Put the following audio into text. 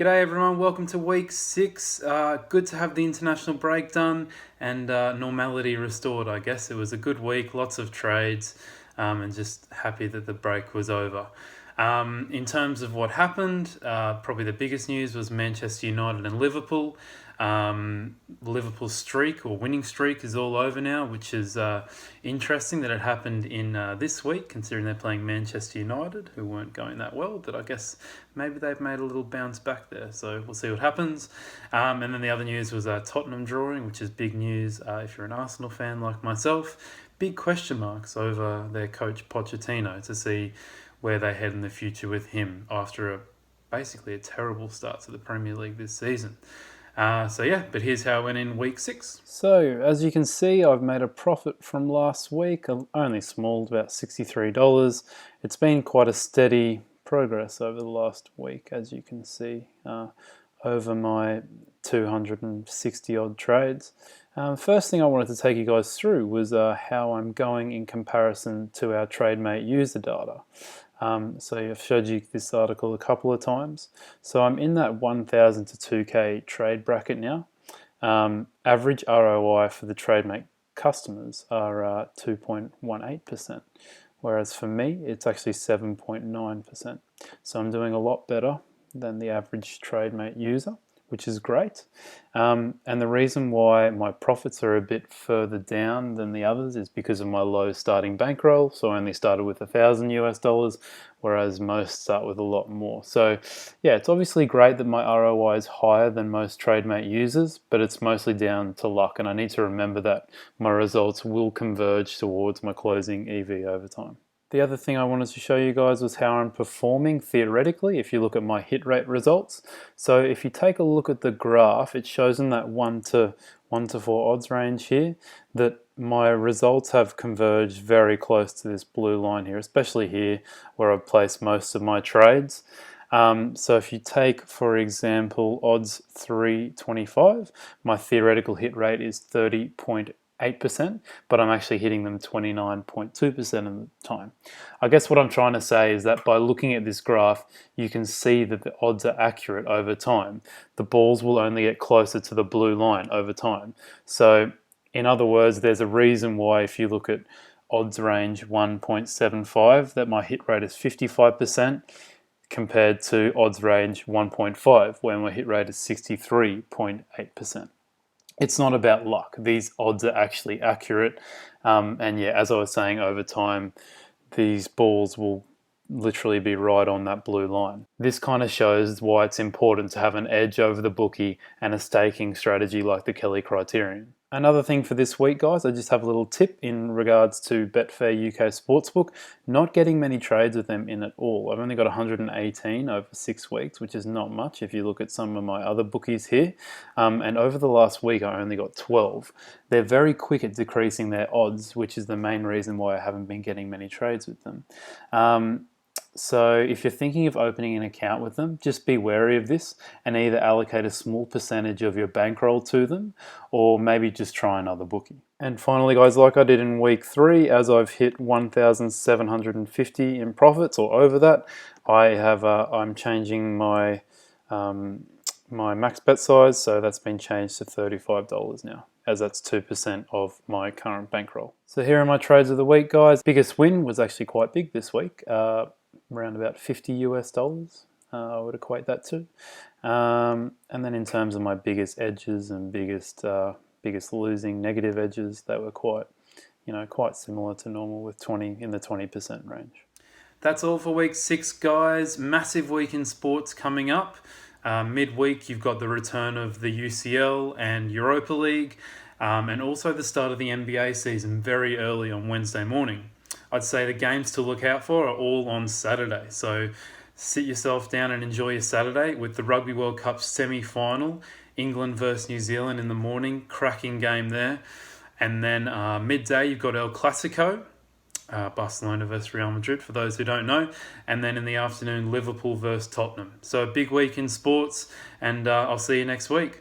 G'day everyone, welcome to week 6. Good to have the international break done and normality restored, I guess. It was a good week, lots of trades, and just happy that the break was over. In terms of what happened, probably the biggest news was Manchester United and Liverpool. Liverpool's streak or winning streak is all over now, which is interesting that it happened in this week, considering they're playing Manchester United, who weren't going that well, but I guess maybe they've made a little bounce back there, so we'll see what happens. And then the other news was Tottenham drawing, which is big news if you're an Arsenal fan like myself. Big question marks over their coach Pochettino to see where they head in the future with him after basically a terrible start to the Premier League this season. But here's how it went in week 6. So, as you can see, I've made a profit from last week, only small, about $63. It's been quite a steady progress over the last week, as you can see, over my 260 odd trades. First thing I wanted to take you guys through was how I'm going in comparison to our Trademate user data. So I've showed you this article a couple of times. So I'm in that 1,000 to 2K trade bracket now. Average ROI for the Trademate customers are 2.18%, whereas for me it's actually 7.9%. So I'm doing a lot better than the average Trademate user, which is great. And the reason why my profits are a bit further down than the others is because of my low starting bankroll. So I only started with $1,000 US, whereas most start with a lot more. So yeah, it's obviously great that my ROI is higher than most Trademate users, but it's mostly down to luck. And I need to remember that my results will converge towards my closing EV over time. The other thing I wanted to show you guys was how I'm performing theoretically if you look at my hit rate results. So if you take a look at the graph, it shows in that 1 to 4 odds range here that my results have converged very close to this blue line here, especially here where I've placed most of my trades. So if you take, for example, odds 325, my theoretical hit rate is 30.8%, but I'm actually hitting them 29.2% of the time. I guess what I'm trying to say is that by looking at this graph, you can see that the odds are accurate over time. The balls will only get closer to the blue line over time. So in other words, there's a reason why if you look at odds range 1.75, that my hit rate is 55%, compared to odds range 1.5, where my hit rate is 63.8%. It's not about luck. These odds are actually accurate. And yeah, as I was saying, over time, these balls will literally be right on that blue line. This kind of shows why it's important to have an edge over the bookie and a staking strategy like the Kelly criterion. Another thing for this week, guys, I just have a little tip in regards to Betfair UK Sportsbook. Not getting many trades with them in at all. I've only got 118 over 6 weeks, which is not much if you look at some of my other bookies here. And over the last week, I only got 12. They're very quick at decreasing their odds, which is the main reason why I haven't been getting many trades with them. So if you're thinking of opening an account with them, just be wary of this and either allocate a small percentage of your bankroll to them or maybe just try another bookie. And finally, guys, like I did in week 3, as I've hit 1,750 in profits or over that, I'm changing my my max bet size, so that's been changed to $35 now, as that's 2% of my current bankroll. So here are my trades of the week, guys. Biggest win was actually quite big this week. Around about $50 US, I would equate that to. And then in terms of my biggest edges and biggest losing negative edges, they were quite similar to normal, with 20 in the 20% range. That's all for week 6, guys. Massive week in sports coming up. Midweek, you've got the return of the UCL and Europa League, and also the start of the NBA season very early on Wednesday morning. I'd say the games to look out for are all on Saturday. So sit yourself down and enjoy your Saturday with the Rugby World Cup semi-final, England versus New Zealand in the morning, cracking game there. And then midday, you've got El Clasico, Barcelona versus Real Madrid, for those who don't know. And then in the afternoon, Liverpool versus Tottenham. So a big week in sports, and I'll see you next week.